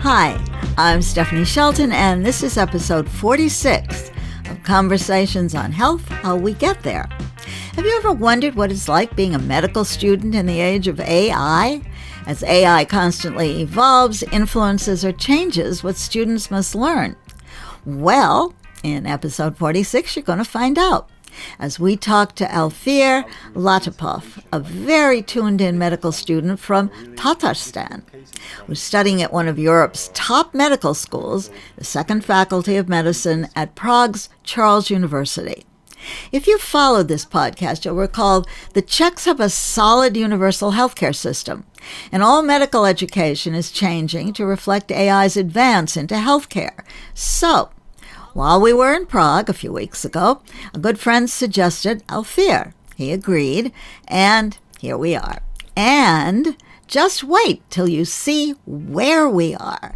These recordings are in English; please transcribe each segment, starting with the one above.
Hi, I'm Stephanie Shelton, and this is episode 46 of Conversations on Health, How We Get There. Have you ever wondered what it's like being a medical student in the age of AI? As AI constantly evolves, influences, or changes what students must learn. Well, in episode 46, you're going to find out as we talk to Alfir Latypov, a very tuned-in medical student from Tatarstan, who's studying at one of Europe's top medical schools, the Second Faculty of Medicine at Prague's Charles University. If you've followed this podcast, you'll recall the Czechs have a solid universal healthcare system, and all medical education is changing to reflect AI's advance into healthcare. So, while we were in Prague a few weeks ago, a good friend suggested Alfir. He agreed, and here we are. And just wait till you see where we are,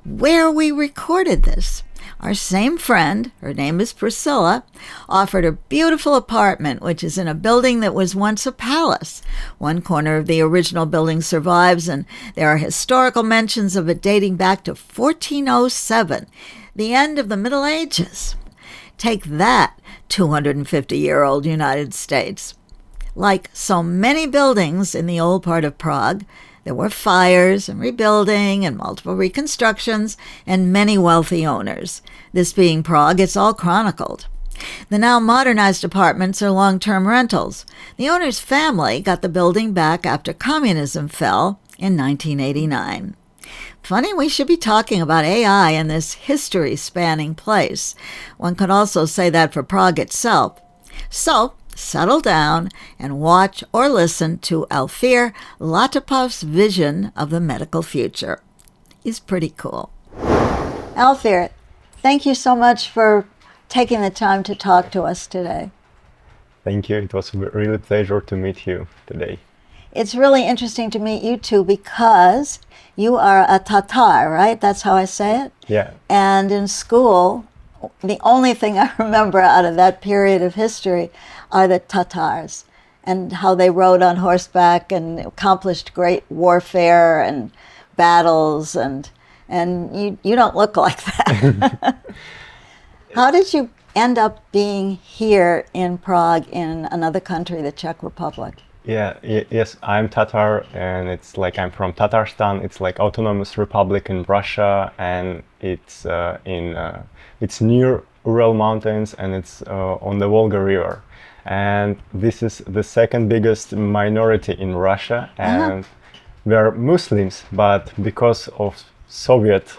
where we recorded this. Our same friend, her name is Priscilla, offered a beautiful apartment, which is in a building that was once a palace. One corner of the original building survives, and there are historical mentions of it dating back to 1407, the end of the Middle Ages. Take that, 250-year-old United States. Like so many buildings in the old part of Prague, there were fires and rebuilding and multiple reconstructions and many wealthy owners. This being Prague, it's all chronicled. The now modernized apartments are long-term rentals. The owner's family got the building back after Communism fell in 1989. Funny, we should be talking about AI in this history-spanning place. One could also say that for Prague itself. So, settle down and watch or listen to Alfir Latypov's vision of the medical future. He's pretty cool. Alfir, thank you so much for taking the time to talk to us today. Thank you. It was a really pleasure to meet you today. It's really interesting to meet you two because you are a Tatar, right? That's how I say it? Yeah. And in school, the only thing I remember out of that period of history are the Tatars and how they rode on horseback and accomplished great warfare and battles, and you don't look like that. How did you end up being here in Prague in another country, the Czech Republic? Yes, I'm Tatar, and it's like I'm from Tatarstan. It's like autonomous republic in Russia, and it's it's near Ural Mountains, and it's on the Volga River. And this is the second biggest minority in Russia, and we are Muslims, but because of Soviet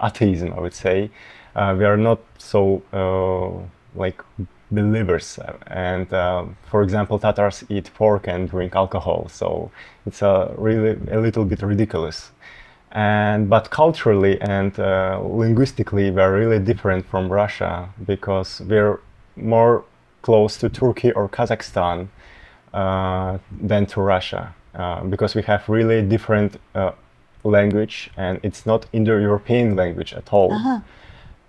atheism, I would say, we are not so like believers. And for example, Tatars eat pork and drink alcohol, so it's really a little bit ridiculous. But culturally and linguistically, we're really different from Russia because we're more close to Turkey or Kazakhstan than to Russia, because we have really different language, and it's not Indo-European language at all.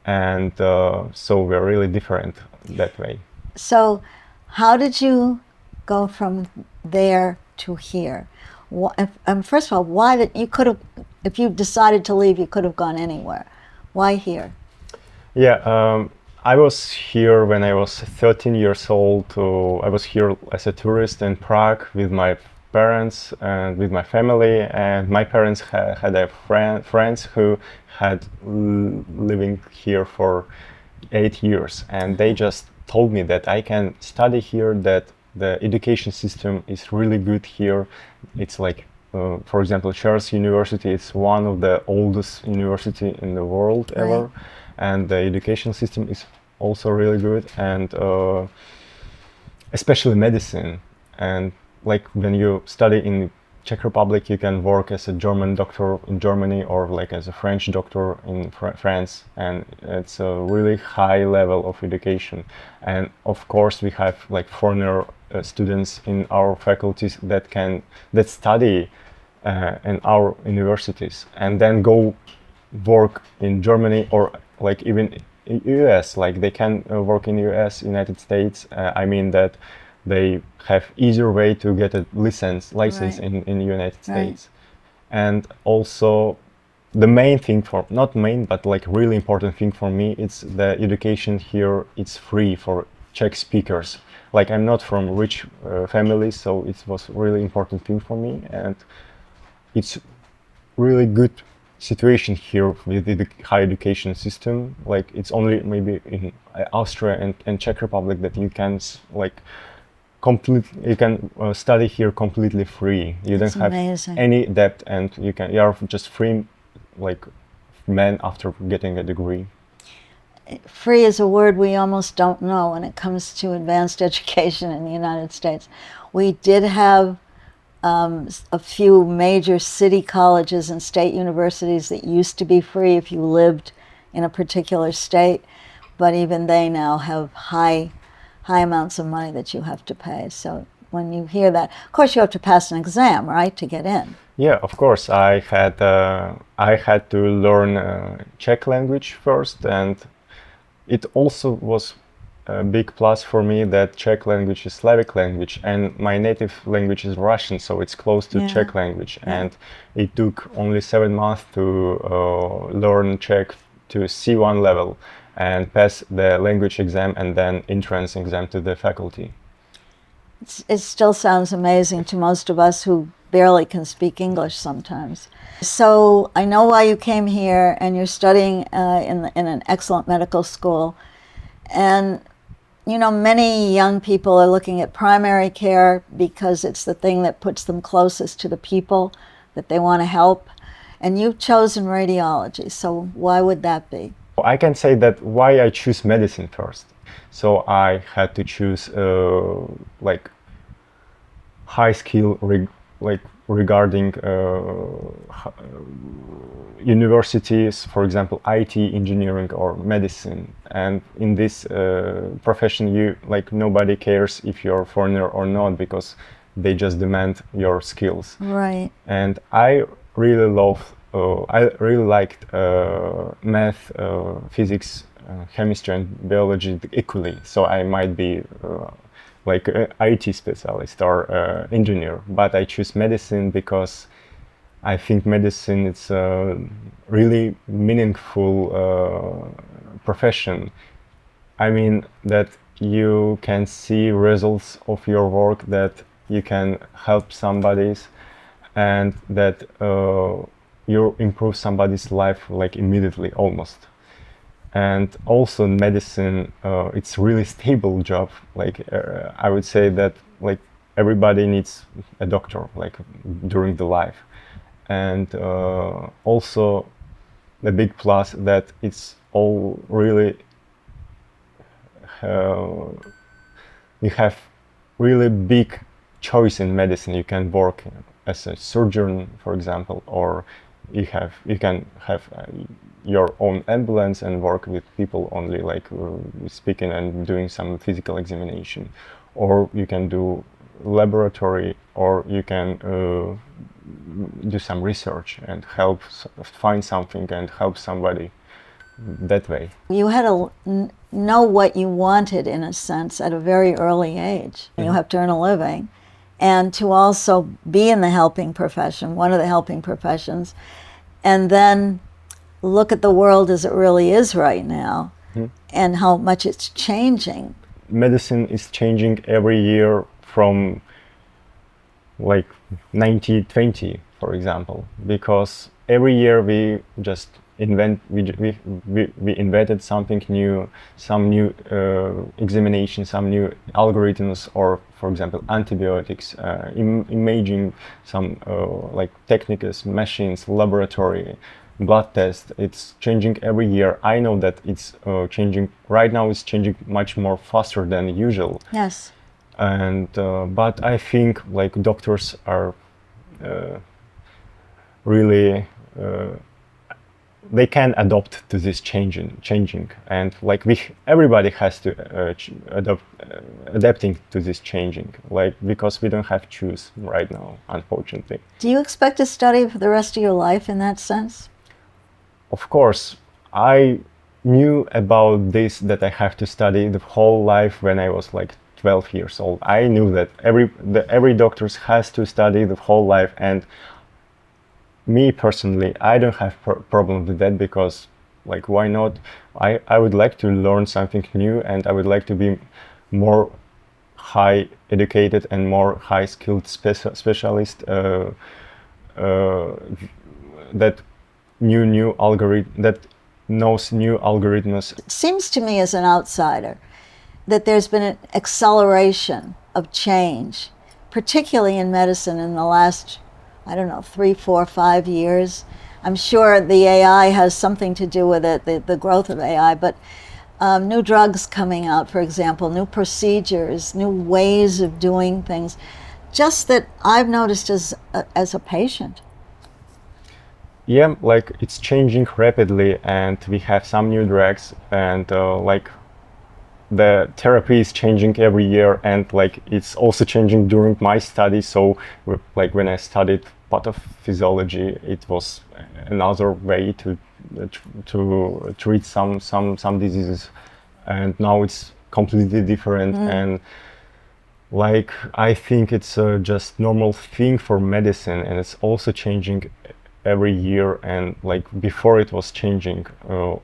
And so we're really different that way. So how did you go from there to here? First of all, why did you could have, if you decided to leave, you could have gone anywhere. Why here? Yeah, I was here when I was 13 years old. I was here as a tourist in Prague with my parents and with my family. And my parents had a friends who had living here for 8 years. And they just told me that I can study here, that the education system is really good here. It's like, for example, Czechs University is one of the oldest university in the world ever. Right. And the education system is also really good, and especially medicine. And like when you study in Czech Republic, you can work as a German doctor in Germany or like as a French doctor in France, and it's a really high level of education. And of course we have like foreigner students in our faculties that study in our universities and then go work in Germany or like even in US, like they can work in US, United States. I mean that they have easier way to get a license Right. in the United Right. States. And also the main thing for, not main, but like really important thing for me, it's the education here, it's free for Czech speakers. Like I'm not from rich family, so it was really important thing for me, and it's really good situation here with the higher education system. Like it's only maybe in Austria and Czech Republic that you can you can study here completely free. You That's don't have amazing. any debt, and you are just free, like man after getting a degree. Free is a word we almost don't know when it comes to advanced education in the United States. We did have a few major city colleges and state universities that used to be free if you lived in a particular state, but even they now have high amounts of money that you have to pay. So when you hear that, of course you have to pass an exam, right, to get in. Yeah, of course. I had to learn Czech language first, and it also was a big plus for me that Czech language is Slavic language, and my native language is Russian, so it's close to Yeah. Czech language. Yeah. And it took only 7 months to learn Czech to C1 level and pass the language exam and then entrance exam to the faculty. It still sounds amazing to most of us who barely can speak English sometimes. So I know why you came here, and you're studying in an excellent medical school. And you know, many young people are looking at primary care because it's the thing that puts them closest to the people that they want to help. And you've chosen radiology, so why would that be? I can say that why I choose medicine first. So I had to choose like high skill regarding universities, for example, IT, engineering, or medicine. And in this profession, you like nobody cares if you're a foreigner or not, because they just demand your skills. Right. And I really liked math, physics, chemistry, and biology equally. So I might be like an IT specialist or engineer, but I choose medicine because I think medicine is a really meaningful profession. I mean that you can see results of your work, that you can help somebody, and that you improve somebody's life like immediately almost. And also medicine, it's really stable job. Like I would say that like everybody needs a doctor like during the life. And also the big plus that it's all really you have really big choice in medicine. You can work as a surgeon, for example, or you can have your own ambulance and work with people only, like speaking and doing some physical examination, or you can do laboratory, or you can do some research and help find something and help somebody that way. You had to know what you wanted, in a sense, at a very early age. You have to earn a living, and to also be in the helping profession, one of the helping professions, and then look at the world as it really is right now, and how much it's changing. Medicine is changing every year from like 1920, for example, because every year we just we invented something new, some new examination, some new algorithms, or for example antibiotics, imaging, some like techniques, machines, laboratory, blood test. It's changing every year. I know that it's changing right now. It's changing much more faster than usual. Yes. And but I think like doctors are really they can adapt to this changing, and like everybody has to adapting to this changing, like because we don't have choose right now, unfortunately. Do you expect to study for the rest of your life in that sense? Of course, I knew about this, that I have to study the whole life when I was like 12 years old. I knew that every doctor has to study the whole life, and me personally, I don't have problem with that, because like, why not? I would like to learn something new, and I would like to be more high educated and more high skilled specialist that new algorithm that knows new algorithms. It seems to me as an outsider that there's been an acceleration of change, particularly in medicine in the last, I don't know, 3, 4, 5 years. I'm sure the AI has something to do with it, the growth of AI, but new drugs coming out, for example, new procedures, new ways of doing things, just that I've noticed as a patient. Yeah, like it's changing rapidly, and we have some new drugs, and like the therapy is changing every year, and like it's also changing during my study. So like when I studied pathophysiology, it was another way to treat some diseases, and now it's completely different. And like I think it's just normal thing for medicine, and it's also changing every year, and like before it was changing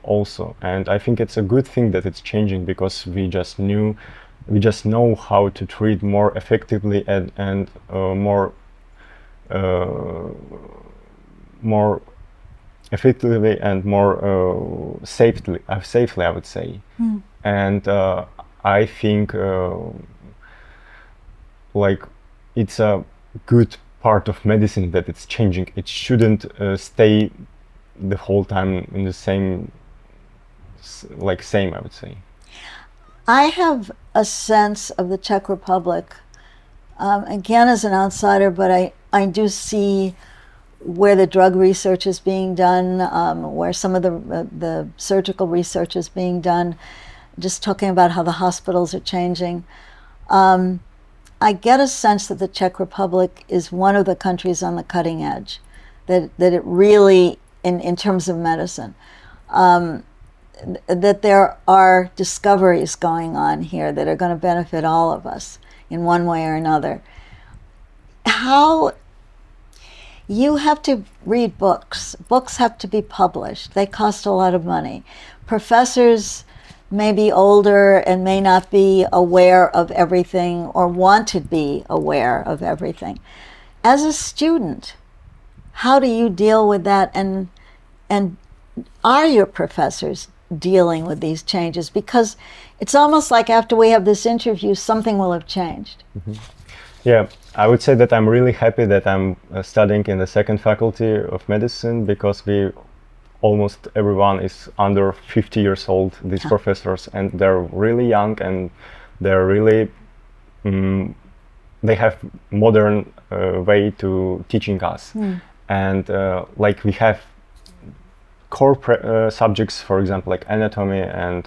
also. And I think it's a good thing that it's changing, because we just know how to treat more effectively and more effectively and more safely I would say. And I think like it's a good part of medicine that it's changing. It shouldn't stay the whole time in the same I would say. I have a sense of the Czech Republic, again as an outsider, but I do see where the drug research is being done, where some of the surgical research is being done, just talking about how the hospitals are changing. I get a sense that the Czech Republic is one of the countries on the cutting edge, that it really, in terms of medicine, that there are discoveries going on here that are going to benefit all of us in one way or another. How you have to read books. Books have to be published. They cost a lot of money. Professors may be older and may not be aware of everything or want to be aware of everything. As a student, how do you deal with that, and are your professors dealing with these changes? Because it's almost like after we have this interview, something will have changed. Yeah, I would say that I'm really happy that I'm studying in the second faculty of medicine, because almost everyone is under 50 years old, these professors, and they're really young, and they're really they have modern way to teaching us. And like we have core subjects, for example, like anatomy and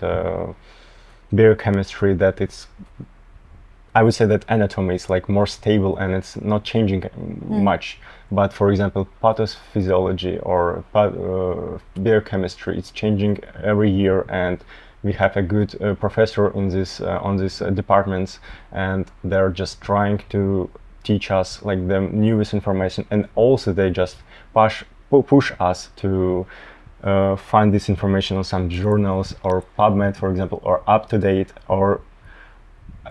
biochemistry, that it's, I would say that anatomy is like more stable and it's not changing much. But for example, pathophysiology or biochemistry, it's changing every year, and we have a good professor in this on these departments, and they're just trying to teach us like the newest information, and also they just push us to find this information on some journals or PubMed, for example, or UpToDate, or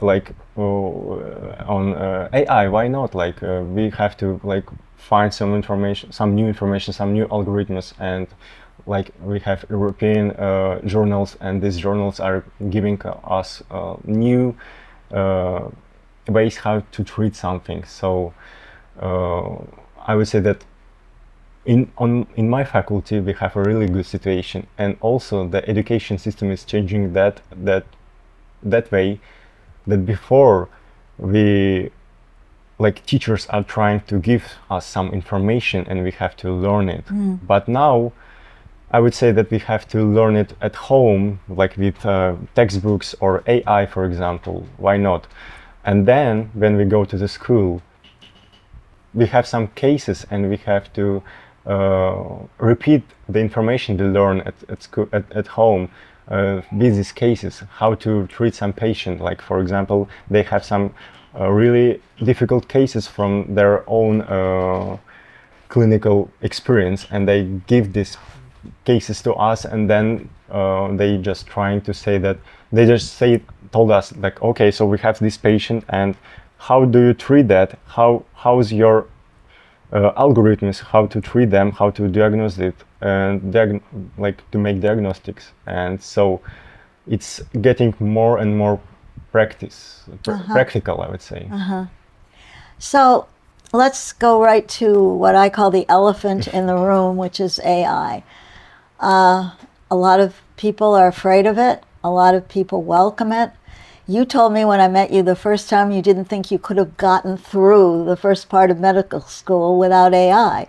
like on AI. Why not? Like we have to like find some information, some new information, some new algorithms, and like we have European journals, and these journals are giving us new ways how to treat something. So I would say that in my faculty we have a really good situation, and also the education system is changing that way, that before we like teachers are trying to give us some information and we have to learn it. But now I would say that we have to learn it at home, like with textbooks or AI, for example. Why not? And then when we go to the school, we have some cases and we have to repeat the information we learn at home. with these cases, how to treat some patient. Like, for example, they have some really difficult cases from their own clinical experience, and they give these cases to us, and then they just trying to say that they just told us like, okay, so we have this patient, and how do you treat that? How's your algorithms, how to treat them, how to diagnose it, and like to make diagnostics. And so it's getting more and more practical, I would say. So let's go right to what I call the elephant in the room, which is AI. A lot of people are afraid of it. A lot of people welcome it. You told me when I met you the first time you didn't think you could have gotten through the first part of medical school without AI.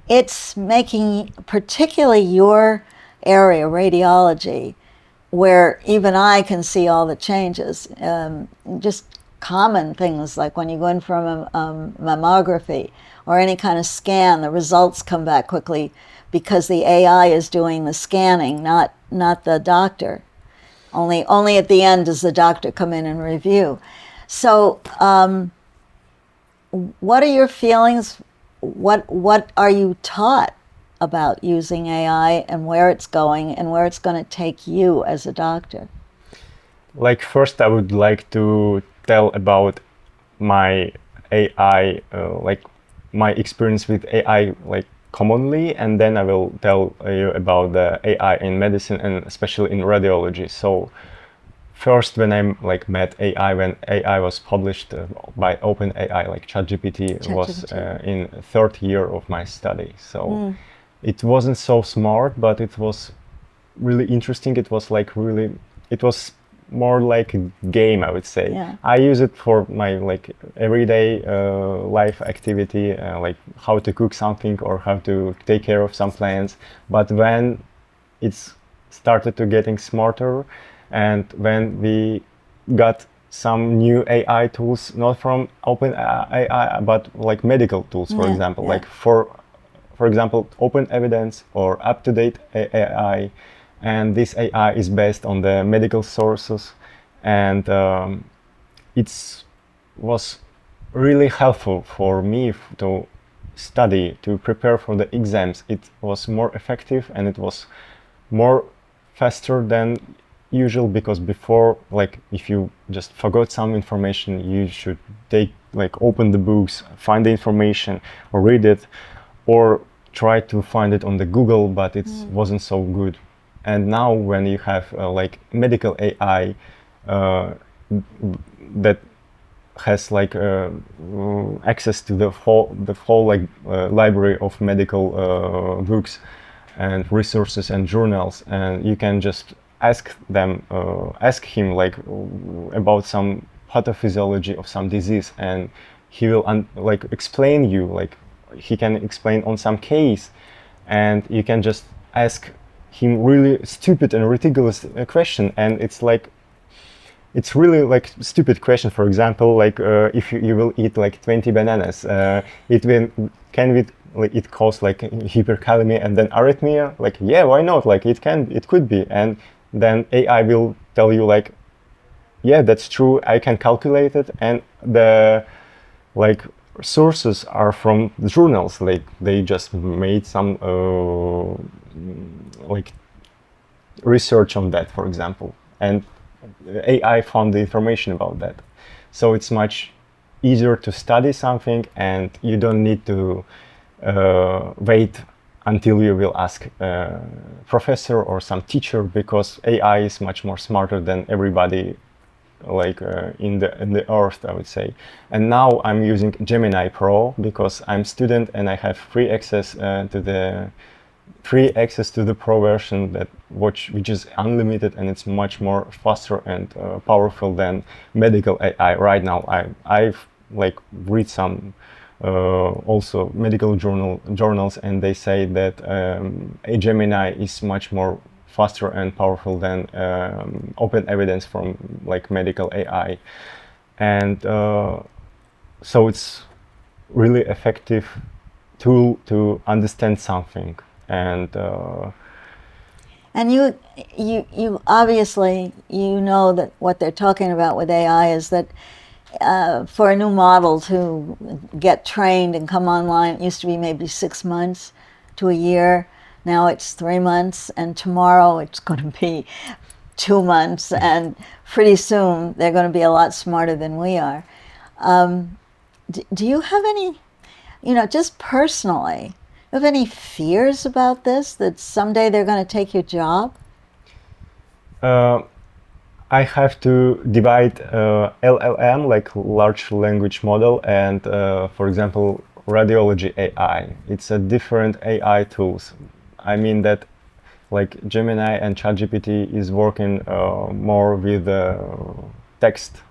It's making particularly your area, radiology, where even I can see all the changes. Just common things like when you go in for a mammography or any kind of scan, the results come back quickly because the AI is doing the scanning, not the doctor. Only at the end does the doctor come in and review. So what are your feelings? What are you taught about using AI and where it's going and where it's going to take you as a doctor? Like, first I would like to tell about my AI, like my experience with AI, like commonly, and then I will tell you about the AI in medicine and especially in radiology. So first, when I like met AI, when AI was published by OpenAI, like ChatGPT was in third year of my study. So it wasn't so smart, but it was really interesting. It was like it was more like a game, I would say. Yeah. I use it for my like everyday life activity, like how to cook something or how to take care of some plants. But when it's started to getting smarter, and when we got some new AI tools, not from OpenAI, but like medical tools, for example, like for example, Open Evidence or UpToDate AI. And this AI is based on the medical sources, and it was really helpful for me to study, to prepare for the exams. It was more effective and it was more faster than usual, because before, like, if you just forgot some information, you should open the books, find the information or read it, or try to find it on the Google, but it wasn't so good. And now when you have like medical AI that has like access to the whole like library of medical books and resources and journals, and you can just ask him like about some pathophysiology of some disease, and he will like explain you, like he can explain on some case, and you can just ask him really stupid and ridiculous question, and it's really like stupid question. For example, like if you will eat like 20 bananas, it cause like hyperkalemia and then arrhythmia? Like, yeah, why not? Like it could be. And then AI will tell you like, yeah, that's true, I can calculate it, and the like sources are from the journals. Like they just made some like research on that, for example, and AI found the information about that. So it's much easier to study something, and you don't need to wait until you will ask a professor or some teacher, because AI is much more smarter than everybody like in the earth, I would say. And now I'm using Gemini Pro because I'm student and I have free access to the Pro version which is unlimited, and it's much more faster and powerful than medical AI. Right now I've like read some also medical journals, and they say that a Gemini is much more faster and powerful than Open Evidence from like medical AI. And so it's really effective tool to understand something. And And you obviously, you know that what they're talking about with AI is that for a new model to get trained and come online, it used to be maybe 6 months to a year. Now it's 3 months, and tomorrow it's going to be 2 months, and pretty soon they're going to be a lot smarter than we are. Do you have any, just personally, do you have any fears about this, that someday they're going to take your job? I have to divide LLM, like large language model, and for example, radiology AI. It's a different AI tools. I mean that like Gemini and ChatGPT is working more with text.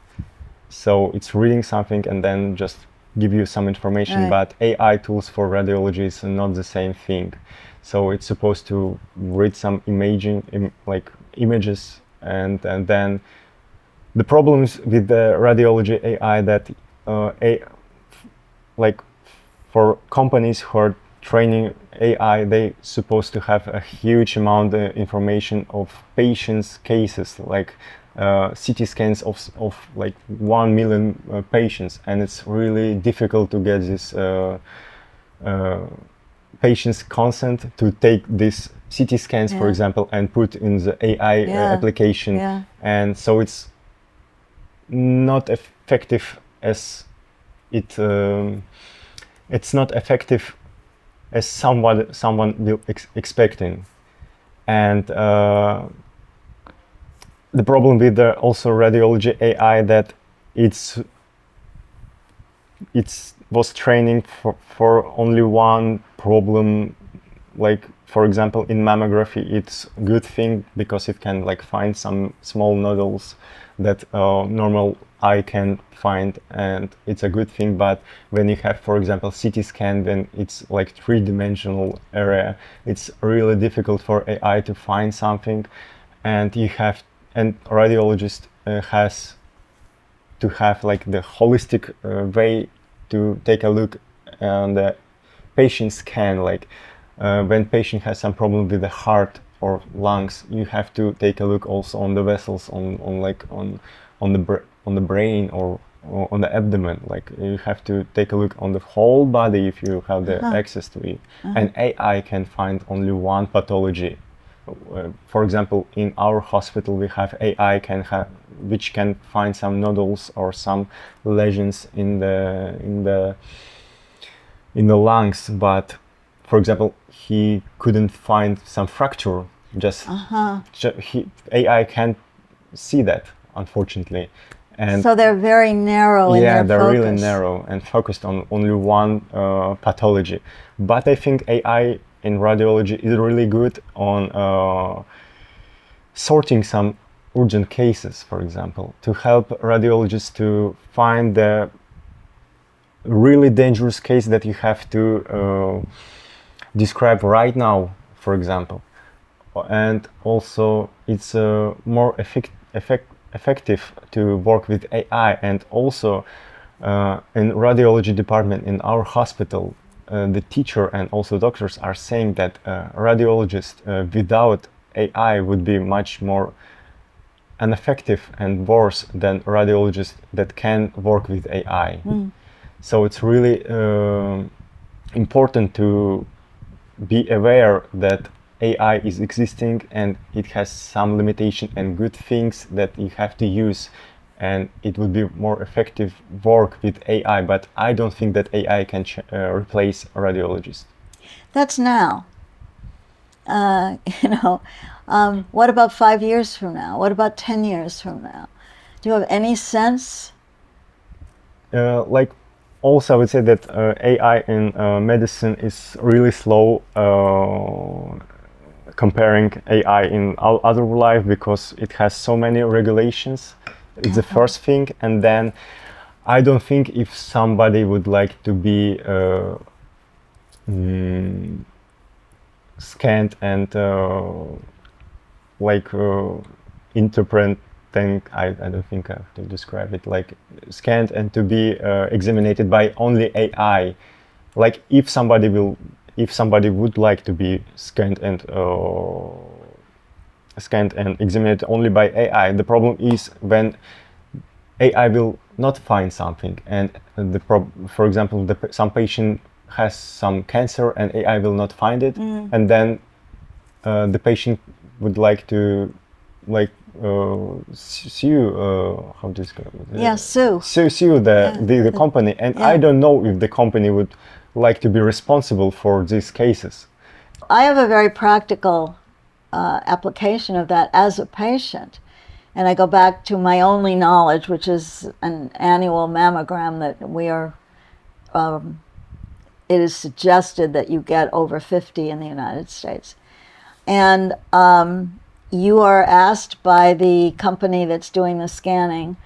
So it's reading something and then just give you some information, Right. but AI tools for radiology is not the same thing. So it's supposed to read some like images, and then the problems with the radiology AI that like for companies who are training AI, they supposed to have a huge amount of information of patients' cases, like CT scans of like 1 million patients, and it's really difficult to get this patient's consent to take these CT scans, for Yeah. example, and put in the AI Yeah. application. Yeah. And so it's not effective as it's not effective as someone will expecting. And the problem with the also radiology AI that it was training for only one problem. Like for example, in mammography, it's a good thing because it can like find some small nodules that normal eye can find, and it's a good thing. But when you have, for example, CT scan, then it's like three-dimensional area. It's really difficult for AI to find something, and radiologist has to have like the holistic way to take a look on the patient scan. Like when patient has some problem with the heart or lungs, you have to take a look also on the vessels, on the brain or on the abdomen. Like you have to take a look on the whole body if you have the access to it. And AI can find only one pathology. For example, in our hospital we have AI which can find some nodules or some lesions in the lungs, but for example he couldn't find some fracture. AI can't see that, unfortunately. And so they're very narrow in their they're focus. really narrow and focused on only one pathology. But I think AI in radiology is really good on sorting some urgent cases, for example, to help radiologists to find the really dangerous case that you have to describe right now, for example. And also it's more effective to work with AI. And also in radiology department in our hospital, the teacher and also doctors are saying that radiologists without AI would be much more ineffective and worse than radiologists that can work with AI. So it's really important to be aware that AI is existing and it has some limitation and good things that you have to use, and it would be more effective work with AI. But I don't think that AI can replace a radiologist. That's now. What about 5 years from now? What about 10 years from now? Do you have any sense? Also, I would say that AI in medicine is really slow comparing AI in other life, because it has so many regulations. It's the first thing. And then I don't think if somebody would like to be scanned and interpreting, I don't think I have to describe it, like scanned and to be examined by only AI. Like if somebody would like to be scanned and scanned and examined only by AI. The problem is when AI will not find something, and for example, some patient has some cancer and AI will not find it, and then the patient would like to sue how this go? Sue the company, and I don't know if the company would like to be responsible for these cases. I have a very practical application of that as a patient. And I go back to my only knowledge, which is an annual mammogram that we are, it is suggested that you get over 50 in the United States. And you are asked by the company that's doing the scanning,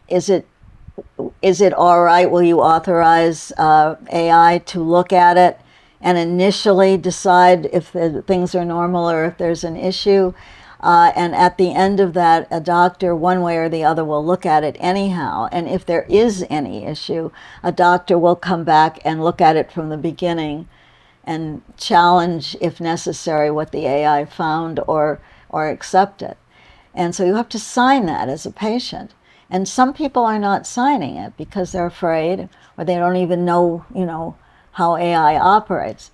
is it all right? Will you authorize AI to look at it and initially decide if the things are normal or if there's an issue? And at the end of that, a doctor, one way or the other, will look at it anyhow. And if there is any issue, a doctor will come back and look at it from the beginning and challenge, if necessary, what the AI found or accept it. And so you have to sign that as a patient. And some people are not signing it because they're afraid or they don't even know, how AI operates.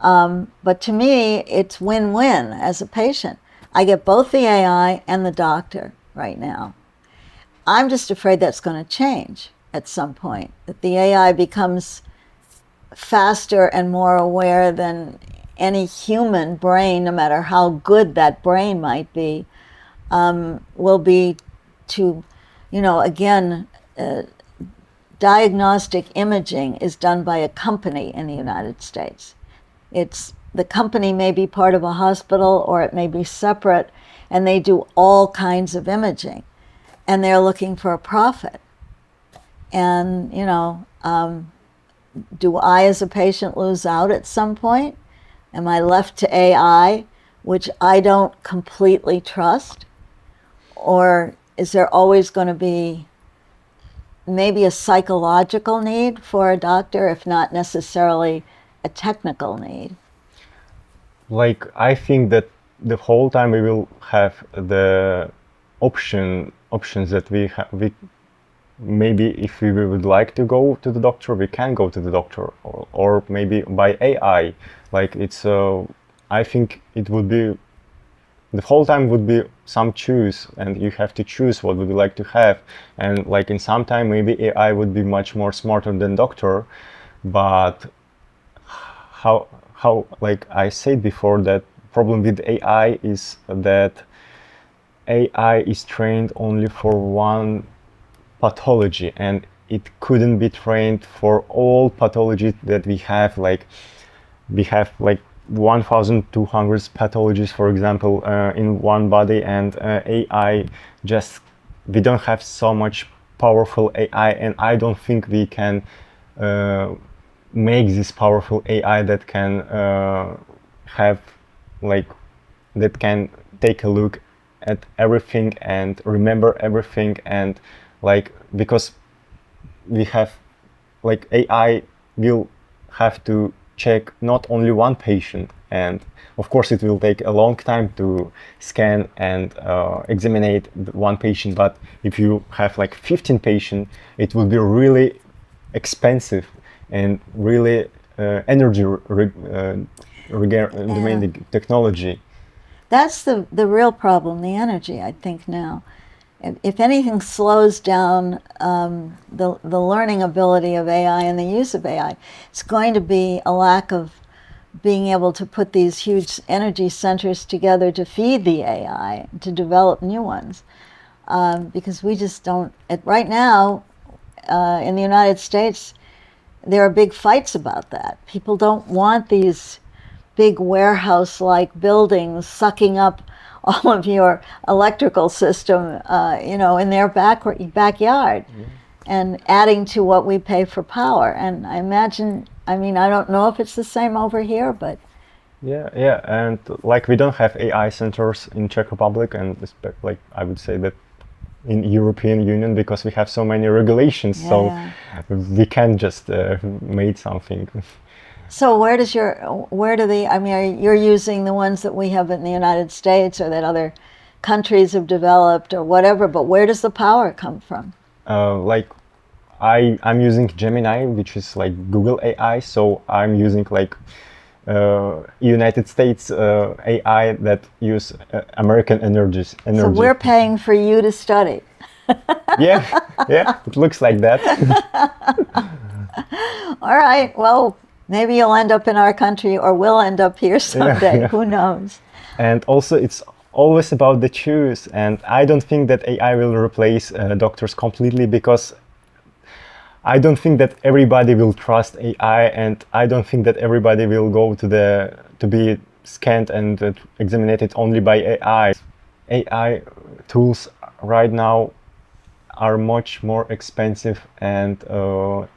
But to me, it's win-win as a patient. I get both the AI and the doctor right now. I'm just afraid that's going to change at some point, that the AI becomes faster and more aware than any human brain, no matter how good that brain might be, will be to, again, diagnostic imaging is done by a company in the United States. The company may be part of a hospital or it may be separate, and they do all kinds of imaging, and they're looking for a profit. And, do I as a patient lose out at some point? Am I left to AI, which I don't completely trust? Or is there always going to be maybe a psychological need for a doctor, if not necessarily a technical need? I think that the whole time we will have the options that we maybe if we would like to go to the doctor, we can go to the doctor, or maybe by AI. I think it would be the whole time would be some choose, and you have to choose what would you like to have. And in some time maybe AI would be much more smarter than doctor, but how I said before, that problem with AI is that AI is trained only for one pathology, and it couldn't be trained for all pathologies that we have. We have 1,200 pathologies, for example, in one body, and AI we don't have so much powerful AI, and I don't think we can make this powerful AI that can that can take a look at everything and remember everything, and because we have AI will have to check not only one patient, and of course it will take a long time to scan and examine one patient, but if you have 15 patients, it will be really expensive and really energy demanding technology. That's the real problem, the energy, I think now. If anything slows down the learning ability of AI and the use of AI, it's going to be a lack of being able to put these huge energy centers together to feed the AI, to develop new ones. Because we just don't, right now, in the United States, there are big fights about that. People don't want these big warehouse-like buildings sucking up all of your electrical system, in their backyard, and adding to what we pay for power. And I imagine, I don't know if it's the same over here, but yeah, and we don't have AI centers in Czech Republic, and I would say that in European Union, because we have so many regulations, so we can't just make something. So I mean, you're using the ones that we have in the United States or that other countries have developed or whatever, but where does the power come from? Like I'm using Gemini, which is like Google AI, so I'm using like United States AI that use American energy. So we're paying for you to study. Yeah, yeah, it looks like that. All right, well, maybe you'll end up in our country or we'll end up here someday. Yeah. Who knows? And also, it's always about the choose. And I don't think that AI will replace doctors completely, because I don't think that everybody will trust AI, and I don't think that everybody will go to be scanned and examined only by AI. AI tools right now are much more expensive, and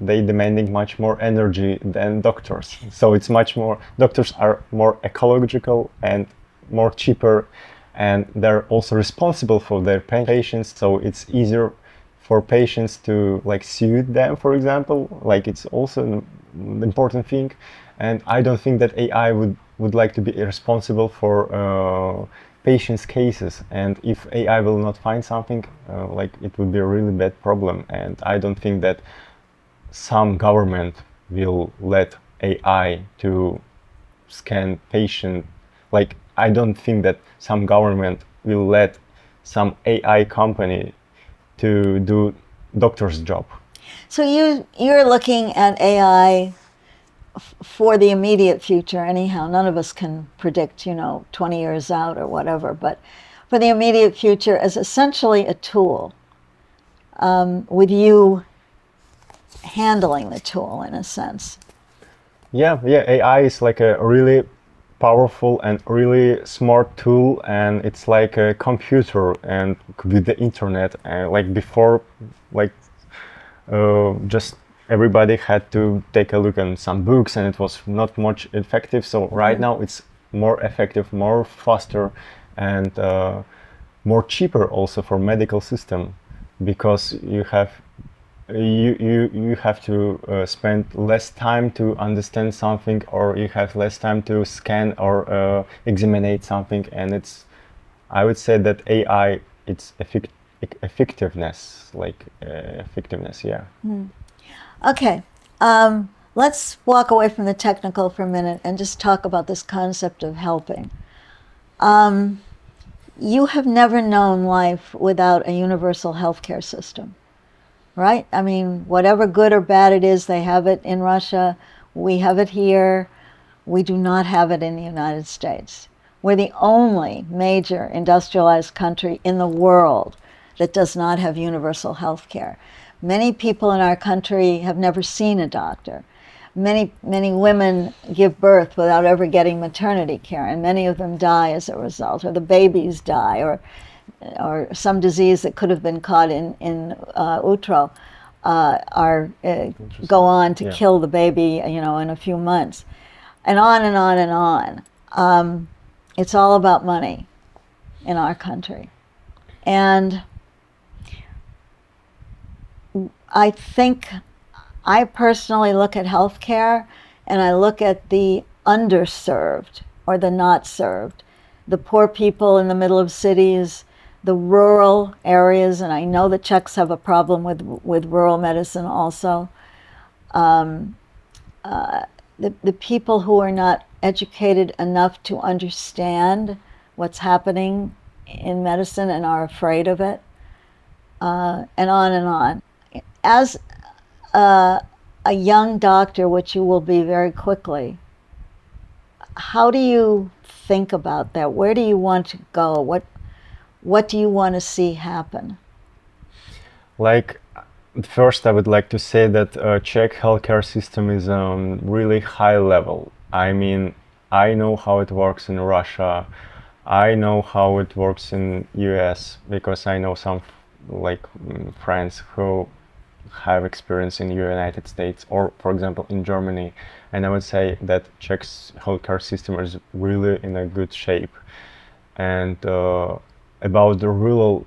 they demanding much more energy than doctors. So it's much more, doctors are more ecological and more cheaper, and they're also responsible for their patients. So it's easier for patients to like sue them, for example. Like, it's also an important thing. And I don't think that AI would like to be responsible for patients' cases. And if AI will not find something, like, it would be a really bad problem. And I don't think that some government will let AI to scan patient. Like, I don't think that some government will let some AI company to do doctor's job. So you're looking at AI for the immediate future anyhow. None of us can predict, 20 years out or whatever, but for the immediate future as essentially a tool, with you handling the tool in a sense. Yeah, AI is like a really powerful and really smart tool, and it's like a computer and with the internet. And like before, like just everybody had to take a look at some books, and it was not much effective. So right now it's more effective, more faster, and more cheaper also for medical system, because you have to spend less time to understand something, or you have less time to scan or examine something. And I would say that AI, it's effectiveness, yeah. Okay, let's walk away from the technical for a minute and just talk about this concept of helping. You have never known life without a universal healthcare system, right? I mean, whatever good or bad it is, they have it in Russia, we have it here, we do not have it in the United States. We're the only major industrialized country in the world that does not have universal health care. Many people in our country have never seen a doctor. Many women give birth without ever getting maternity care, and many of them die as a result, or the babies die, or some disease that could have been caught in utero go on to kill the baby, in a few months, and on and on and on. It's all about money in our country. And I think I personally look at healthcare, and I look at the underserved or the not served, the poor people in the middle of cities, the rural areas, and I know the Czechs have a problem with rural medicine also. The people who are not educated enough to understand what's happening in medicine and are afraid of it, and on and on. As a young doctor, which you will be very quickly, how do you think about that? Where do you want to go? What do you want to see happen? Like, first, I would like to say that Czech healthcare system is really high level. I mean, I know how it works in Russia. I know how it works in US, because I know some friends who have experience in the United States, or for example in Germany, and I would say that Czech's healthcare system is really in a good shape. And about the rural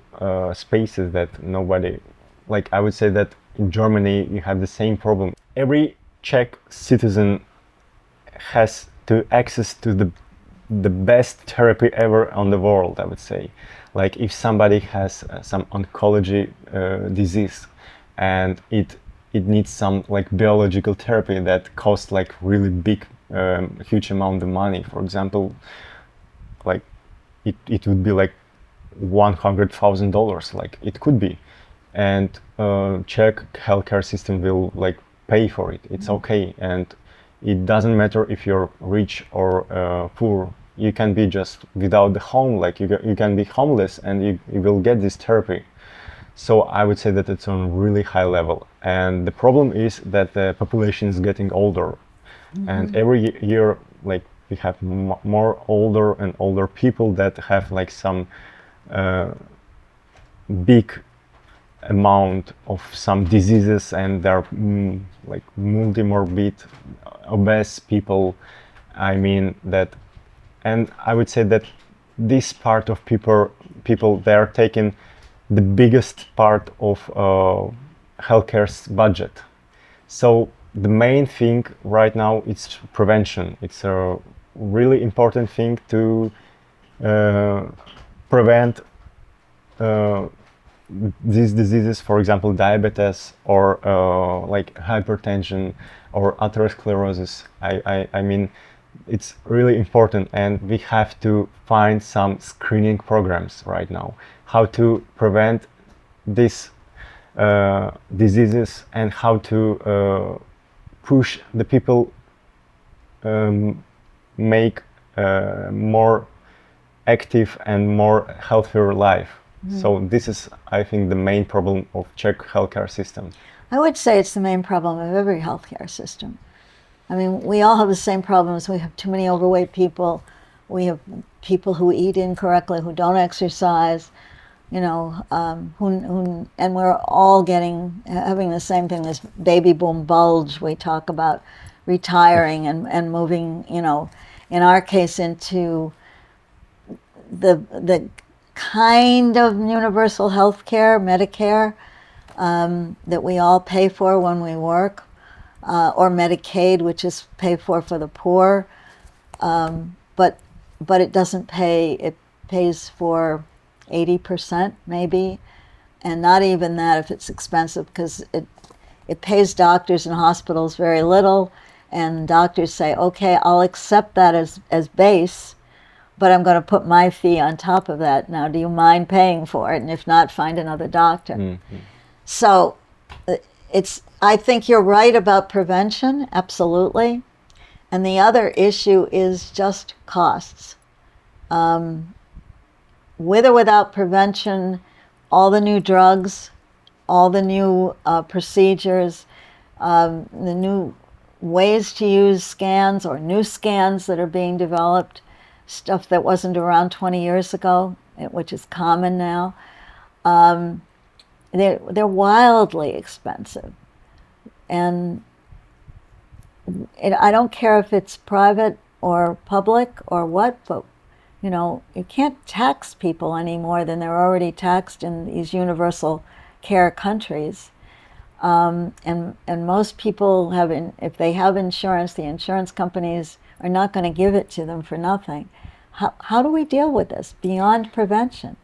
spaces that nobody, I would say that in Germany you have the same problem. Every Czech citizen has to access to the best therapy ever on the world, I would say. Like if somebody has some oncology disease and it needs some like biological therapy that costs like really big huge amount of money, for example, like it would be like $100,000, like it could be, and Czech healthcare system will like pay for it. It's okay, and it doesn't matter if you're rich or poor. You can be just without the home, like you can be homeless, and you will get this therapy. So I would say that it's on really high level, and the problem is that the population is getting older, and every year like we have more older and older people that have like some big amount of some diseases, and they're like multimorbid, obese people. I mean that, and I would say that this part of people they are taking the biggest part of healthcare's budget. So the main thing right now is prevention. It's a really important thing to prevent these diseases, for example, diabetes or like hypertension or atherosclerosis. I mean, it's really important, and we have to find some screening programs right now, how to prevent these diseases and how to push the people make more active and more healthier life. So this is, I think, the main problem of Czech healthcare system. I would say it's the main problem of every healthcare system. I mean, we all have the same problems. We have too many overweight people. We have people who eat incorrectly, who don't exercise, you know, and we're all having the same thing, this baby boom bulge. We talk about retiring and moving, you know, in our case into the kind of universal health care, Medicare, that we all pay for when we work, or Medicaid, which is paid for the poor, but it doesn't pay. It pays for 80% maybe, and not even that if it's expensive, because it pays doctors and hospitals very little, and doctors say, okay, I'll accept that as base, but I'm going to put my fee on top of that. Now, do you mind paying for it? And if not, find another doctor. So I think you're right about prevention, absolutely. And the other issue is just costs. With or without prevention, all the new drugs, all the new procedures, the new ways to use scans or new scans that are being developed, stuff that wasn't around 20 years ago, which is common now, they're wildly expensive. And I don't care if it's private or public or what, but you know, you can't tax people any more than they're already taxed in these universal care countries. And most people if they have insurance, the insurance companies are not going to give it to them for nothing. How do we deal with this beyond prevention?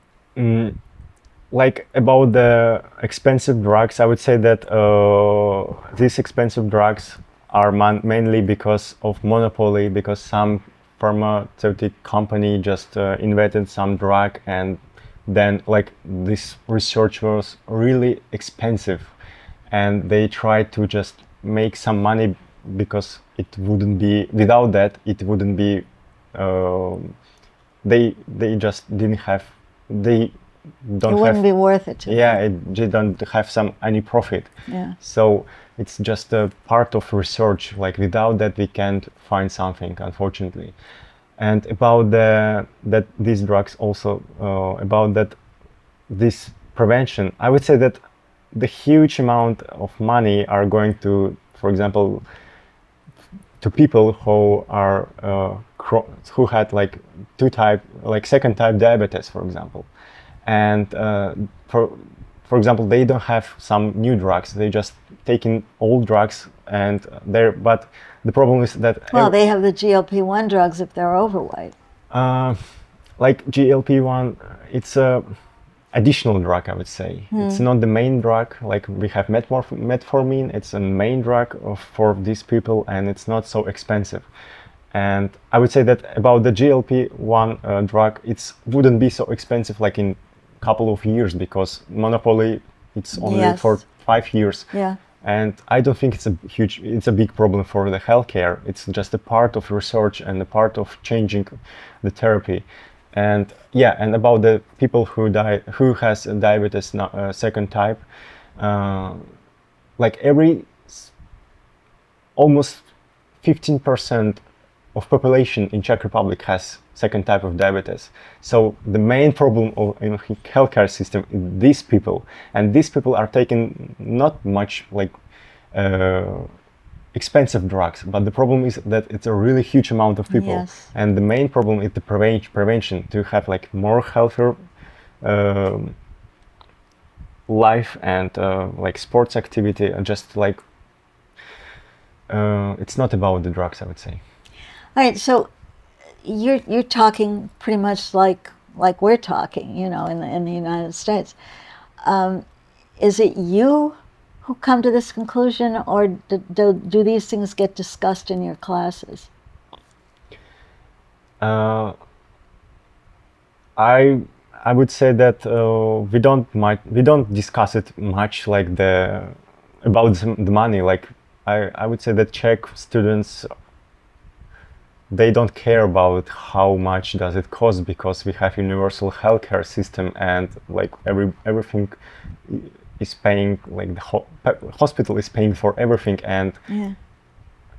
Like about the expensive drugs, I would say that these expensive drugs are mainly because of monopoly, because some pharmaceutical company just invented some drug, and then like this research was really expensive, and they tried to just make some money, because it wouldn't be, without that it wouldn't be, they just didn't have, they don't it wouldn't be worth it to them. They don't have any profit. Yeah. So it's just a part of research, like without that we can't find something, unfortunately. And about that these drugs also, about that this prevention, I would say that the huge amount of money are going to, for example, to people who are who had like second type diabetes, for example, and for example, they don't have some new drugs. They just taking old drugs and but the problem is that Well, they have the GLP-1 drugs if they're overweight. like GLP-1, it's a additional drug, I would say. It's not the main drug. Like we have metformin, it's a main drug for these people, and it's not so expensive. And I would say that about the GLP-1 drug, it wouldn't be so expensive like in a couple of years, because monopoly, it's only for 5 years. Yeah. And I don't think it's a big problem for the healthcare. It's just a part of research and a part of changing the therapy. And yeah, and about the people who has diabetes second type, like almost 15% of population in Czech Republic has second type of diabetes. So the main problem in healthcare system is these people, and these people are taking not much like expensive drugs, but the problem is that it's a really huge amount of people. Yes. And the main problem is the prevention, to have like more healthier life and like sports activity, and just like it's not about the drugs, I would say. All right, so you're talking pretty much like we're talking, you know, in the United States. Is it you who come to this conclusion, or do these things get discussed in your classes? I would say that we don't discuss it much, like about the money. Like I would say that Czech students, they don't care about how much does it cost, because we have universal healthcare system, and like everything is paying, like the hospital is paying for everything, and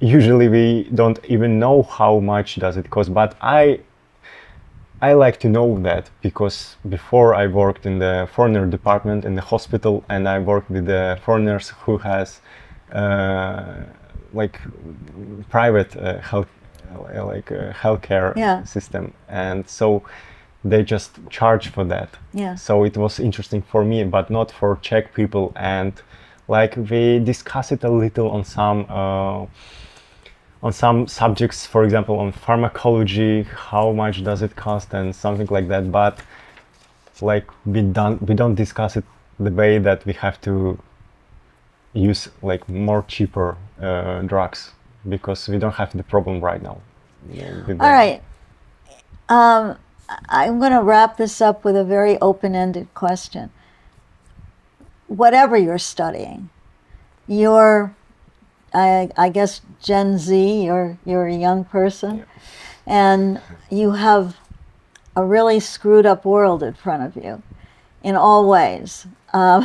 usually we don't even know how much does it cost. But I like to know that, because before I worked in the foreigner department in the hospital, and I worked with the foreigners who has like private healthcare system, and so they just charge for that. Yeah. So it was interesting for me, but not for Czech people. And like we discuss it a little on some subjects, for example, on pharmacology, how much does it cost and something like that. But like we don't discuss it the way that we have to use like more cheaper drugs, because we don't have the problem right now. All right. I'm going to wrap this up with a very open-ended question. Whatever you're studying, you're, I guess, Gen Z, you're a young person, and you have a really screwed up world in front of you in all ways. And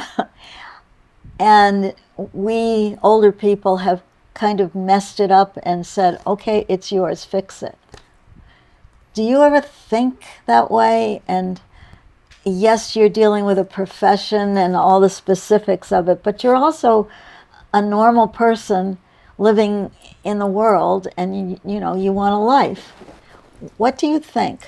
we older people have kind of messed it up and said, okay, it's yours, fix it. Do you ever think that way? And yes, you're dealing with a profession and all the specifics of it, but you're also a normal person living in the world, and you know, you want a life. What do you think?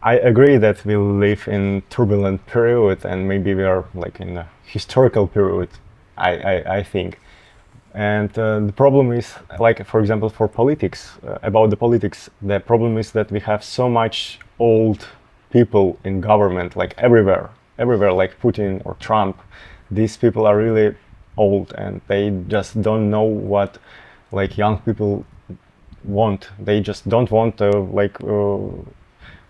I agree that we live in turbulent period, and maybe we are like in a historical period, I think. And the problem is, like, for example, for politics, about the politics, the problem is that we have so much old people in government, like everywhere, like Putin or Trump. These people are really old, and they just don't know what like young people want. They just don't want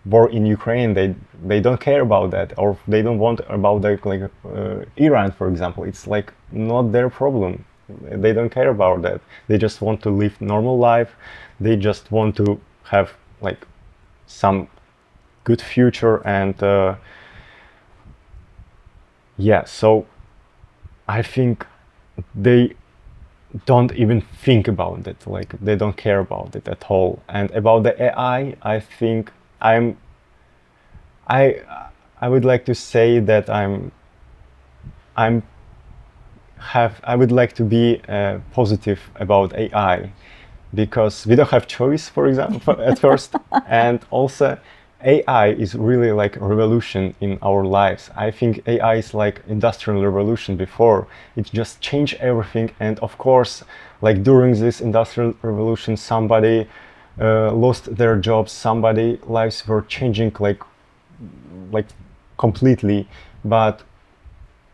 war in Ukraine. They don't care about that, or they don't want about Iran, for example. It's like not their problem. They don't care about that. They just want to live normal life. They just want to have like some good future, and yeah, so I think they don't even think about it, like they don't care about it at all. And about the AI, I think I would like to say that I would like to be positive about AI, because we don't have choice, for example, at first, and also AI is really like a revolution in our lives. I think AI is like industrial revolution before. It just changed everything. And of course, like during this industrial revolution, somebody lost their jobs, somebody lives were changing like completely. But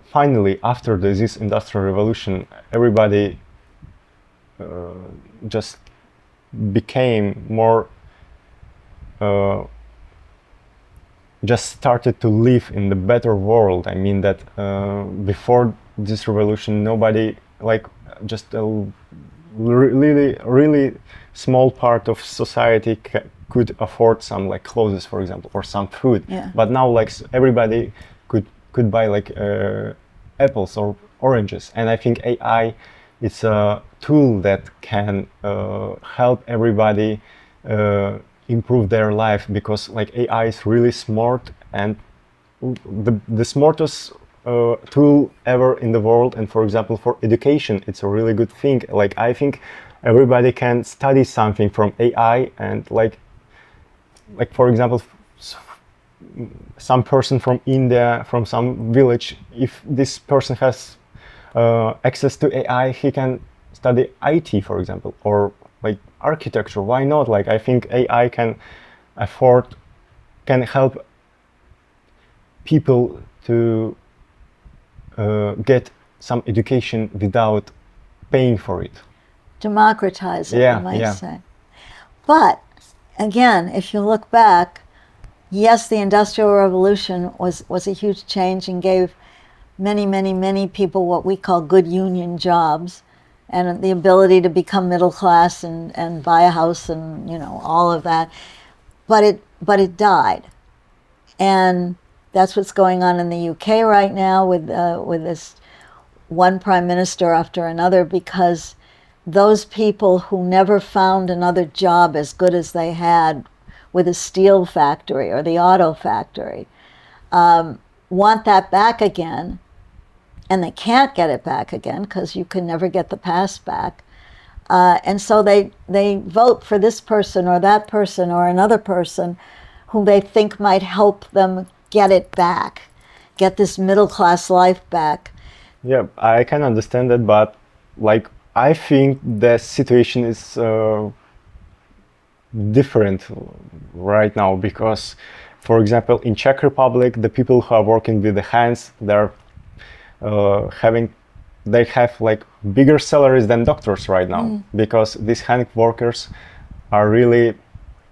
finally, after this industrial revolution, everybody just became more just started to live in the better world. I mean that before this revolution, nobody like just a really small part of society could afford some like clothes, for example, or some food. Yeah. But now like everybody could buy like apples or oranges, and I think AI is a tool that can help everybody improve their life, because like AI is really smart and the smartest tool ever in the world. And for example, for education, it's a really good thing. Like I think everybody can study something from AI, and like for example, some person from India, from some village, if this person has access to AI, he can study IT, for example, or like architecture. Why not? Like I think AI can help people to get some education without paying for it. Democratize it, Yeah, you might yeah. say. But again, if you look back, yes, the Industrial Revolution was a huge change and gave many people what we call good union jobs, and the ability to become middle class and buy a house and all of that. But it died, and that's what's going on in the UK right now with this one prime minister after another, because those people who never found another job as good as they had with a steel factory or the auto factory want that back again, and they can't get it back again because you can never get the past back. And so they vote for this person or that person or another person who they think might help them get it back, get this middle class life back. Yeah, I can understand that, but like I think the situation is different right now, because, for example, in Czech Republic, the people who are working with the hands, they're they have like bigger salaries than doctors right now, because these hand workers are really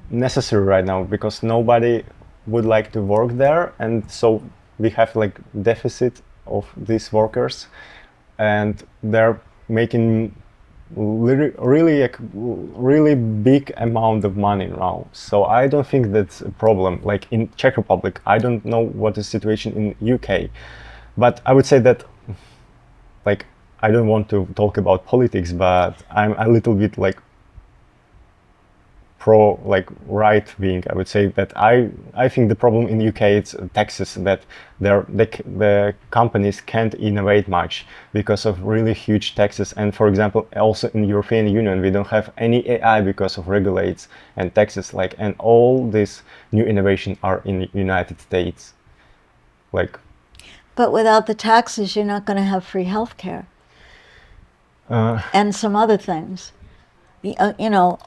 necessary right now, because nobody would like to work there, and so we have like deficit of these workers, and they're making really big amount of money now. So I don't think that's a problem. Like in Czech Republic, I don't know what the situation in UK, but I would say that, like, I don't want to talk about politics, but I'm a little bit like pro, like right wing. I would say that I think the problem in UK it's taxes, that the companies can't innovate much because of really huge taxes. And for example, also in European Union, we don't have any AI because of regulates and taxes. Like, and all these new innovations are in United States. Like, but without the taxes, you're not going to have free health care and some other things.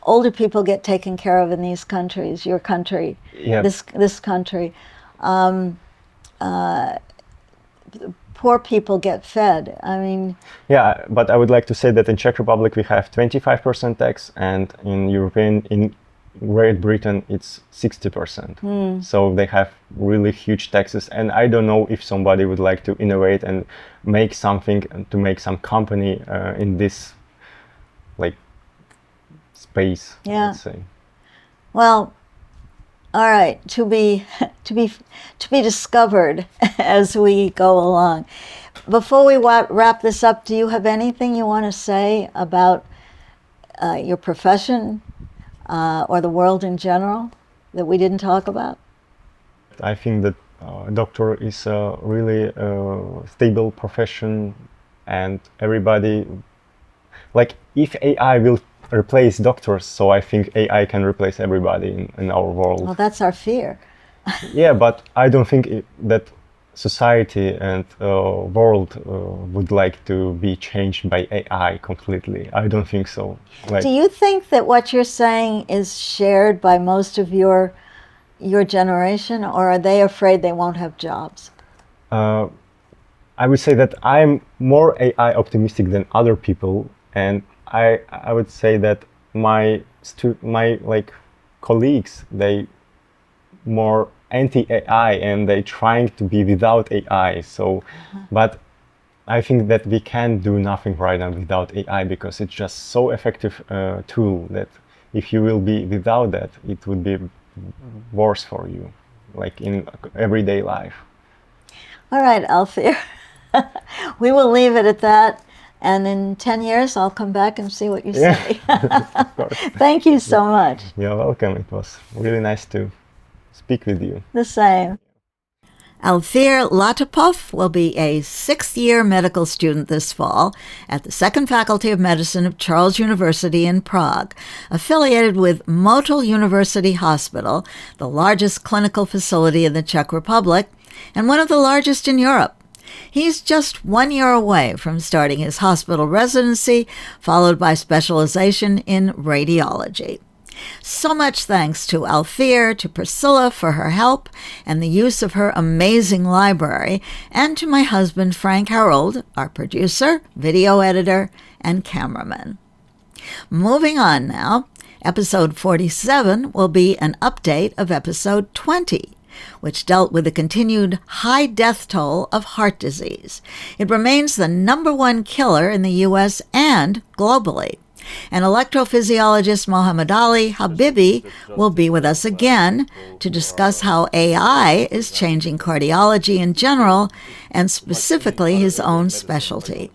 Older people get taken care of in these countries, your country, yeah. this country. Poor people get fed. I mean... Yeah, but I would like to say that in Czech Republic we have 25% tax, and in Great Britain it's 60%. So they have really huge taxes, and I don't know if somebody would like to innovate and make something, to make some company in this like space. Yeah. Let's say. Well, all right, to be discovered as we go along. Before we wrap this up, do you have anything you want to say about your profession or the world in general that we didn't talk about? I think that doctor is a really stable profession, and everybody, like, if AI will replace doctors, so I think AI can replace everybody in our world. Well, that's our fear. Yeah, but I don't think that society and world would like to be changed by AI completely. I don't think so. Like, Do you think that what you're saying is shared by most of your generation, or are they afraid they won't have jobs? I would say that I'm more AI optimistic than other people, and I would say that my like colleagues, they more anti-AI and they trying to be without AI. So, but I think that we can't do nothing right now without AI because it's just so effective tool that if you will be without that, it would be worse for you, like in everyday life. All right, Alfir. We will leave it at that. And in 10 years, I'll come back and see what you say. Of course. Thank you so much. You're welcome. It was really nice to speak with you. The same. Alfir Latypov will be a sixth-year medical student this fall at the Second Faculty of Medicine of Charles University in Prague, affiliated with Motul University Hospital, the largest clinical facility in the Czech Republic and one of the largest in Europe. He's just 1 year away from starting his hospital residency, followed by specialization in radiology. So much thanks to Alfir, to Priscilla for her help and the use of her amazing library, and to my husband Frank Harold, our producer, video editor, and cameraman. Moving on now, episode 47 will be an update of episode 20, which dealt with the continued high death toll of heart disease. It remains the #1 killer in the U.S. and globally. And electrophysiologist Mohammed Ali Habibi will be with us again to discuss how AI is changing cardiology in general and specifically his own specialty.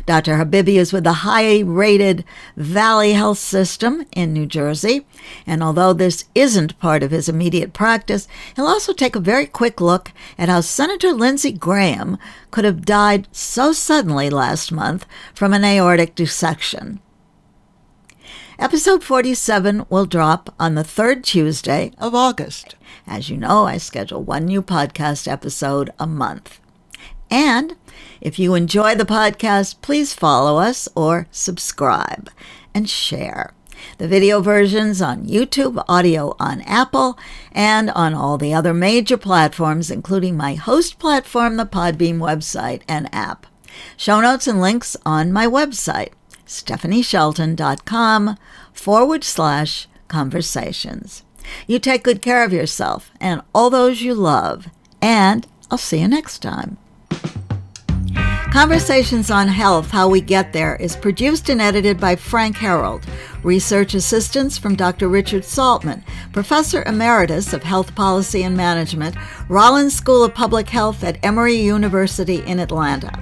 Dr. Habibi is with the high-rated Valley Health System in New Jersey, and although this isn't part of his immediate practice, he'll also take a very quick look at how Senator Lindsey Graham could have died so suddenly last month from an aortic dissection. Episode 47 will drop on the third Tuesday of August. As you know, I schedule one new podcast episode a month. And if you enjoy the podcast, please follow us or subscribe and share. The video version's on YouTube, audio on Apple, and on all the other major platforms, including my host platform, the Podbean website and app. Show notes and links on my website, stephanieshelton.com/conversations. You take good care of yourself and all those you love, and I'll see you next time. Conversations on Health, How We Get There is produced and edited by Frank Harold. Research assistance from Dr. Richard Saltman, Professor Emeritus of Health Policy and Management, Rollins School of Public Health at Emory University in Atlanta.